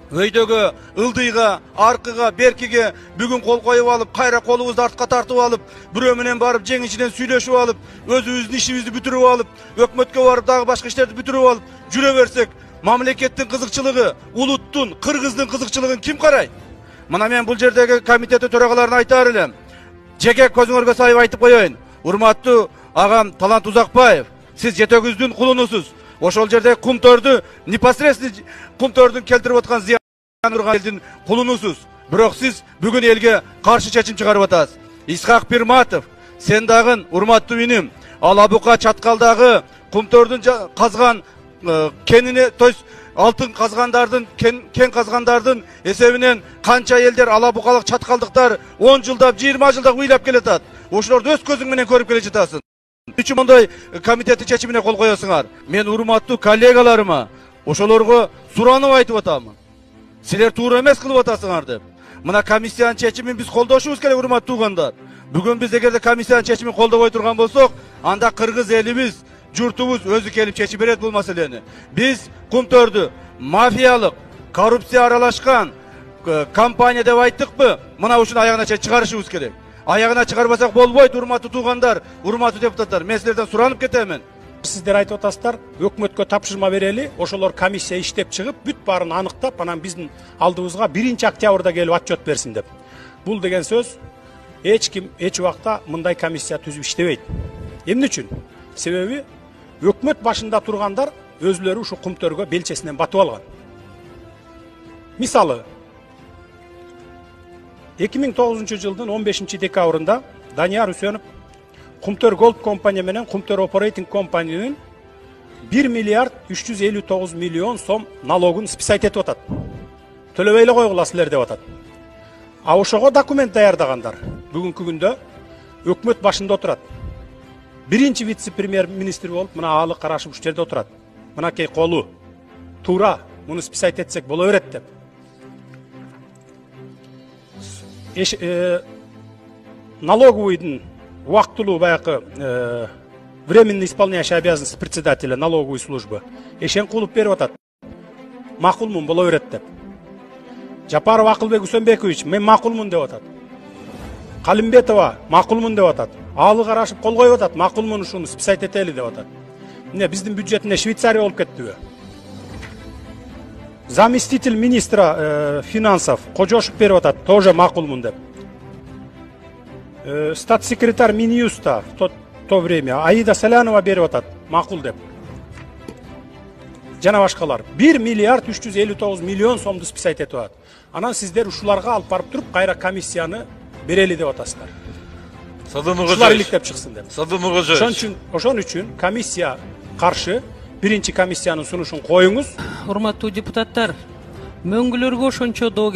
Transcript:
Өйдөгө, ылдыйга, аркыга, беркиге бүгүн кол коюп алып, кайра колубузду артка тартып алып, бирөө менен барып жеңичинен сүйлөшүп алып, өзүбүздүн ишибизди бүтүрүп алып, өкмөткө барып дагы башка иштерди бүтүрүп алып жүрө берсек, мамлекеттин кызыкчылыгы, улуттун, кыргыздын кызыкчылыгын ким карайт? Мына мен бул жердеги комитет төрагаларына айтаар элем. Жеке көзүңөргө сайып айтып коеюн. Урматтуу агам Талант Узакбаев, сиз жетөгүздүн кулунусуз. Ошол жерде кумтөрдү, непосредственно кумтөрдүн келтирип аткан зыян урган элдин кулунусуз. Бирок сиз бүгүн элге каршы чечим чыгарып атасыз. Исхак Пирматов, сен дагы урматтуу иним, Алабука чаткалдагы кумтөрдүн казган кенине, то есть алтын казгандардын, кен казгандардын эсебинен канча элдер алабукалык чаткалдыктар 10 жылдап, 20 жылдап ыйлап келатат. Ошолорду өз көзүң менен көрүп келе жатасың. Үчүн мындай комитеттин чечимине кол коесуңар. Мен урматтуу коллегаларыма ошолорго суранып айтып атамын. Силер туура эмес кылып атасыңар деп. Мына комиссиянын чечимин биз колдошубуз керек, урматтуу туугандар. Бүгүн биз эгерде комиссиянын чечимин колдобой турган болсок, анда кыргыз элибиз, журтубуз өзү келип чечип берет бул маселени. Биз кумтөрдү мафиялык, коррупция аралашкан компания деп айттыкпы? Мына ушуну аягына чейин чыгарышыбыз керек. Аягына чыгарбасак болбойт, урматтуу туугандар, урматтуу депутаттар. Мен силерден суранып кетемин. Сиздер айтып атасыздар, өкмөткө тапшырма берели, ошолор комиссия иштеп чыгып, бүт баарын аныктап, анан биздин алдыбызга 1-октябрда келип отчет берсин деп. Бул деген сөз эч ким эч убакта мындай комиссия түзүп иштебейт. Эмне үчүн? Себеби өкмөт башында тургандар өзлөрү ушу кумтөргө белчесинен батып алган. Мисалы 2009 жылдын 15 декабрында Данияр Үсөнов Кумтөр Голд компания менен Кумтөр Оперейтинг компаниянын 1 миллиард 359 миллион сом налогун списать этип атат. Төлөбөй эле койгула силер деп атат. А ошого документ даярдагандар бүгүнкү күндө өкмөт башында отурат. Биринчи вице-премьер-министр болуп, мына Аалы Карашев ушул жерде отурат. Мынакей колу туура, муну списать этсек боло берет деп. Налоговыйдын убактылуу баягы временно исполняющий обязанности председателя налоговой службы Эшенкулов берип атат. Макулмун, боло берет деп. Жапаров Акылбек Үсөнбекович, мен макулмун деп атат. Калимбетова макулмун деп атат. Аалы Карашев кол коюп атат, макулмун, ушуну списать этели деп атат. Эмне биздин бюджетине Швейцария болуп кеттиби? Заместитель министра финансов Кожошев берип атат, тоже макулмун деп. Статс-секретарь Минюста в то время Аида Салянова берип атат, макул деп. Жана башкалар 1 миллиард 359 миллион сомду списать этип атат. Анан сиздер ушуларга алып барып туруп кайра комиссияны берели деп атасыздар. Ушулар иликтеп чыксын деп. Ошон үчүн комиссия каршы, биринчи комиссиянын сунушун коюңуз. Урматтуу депутаттар, мөңгүлөргө ошончо доо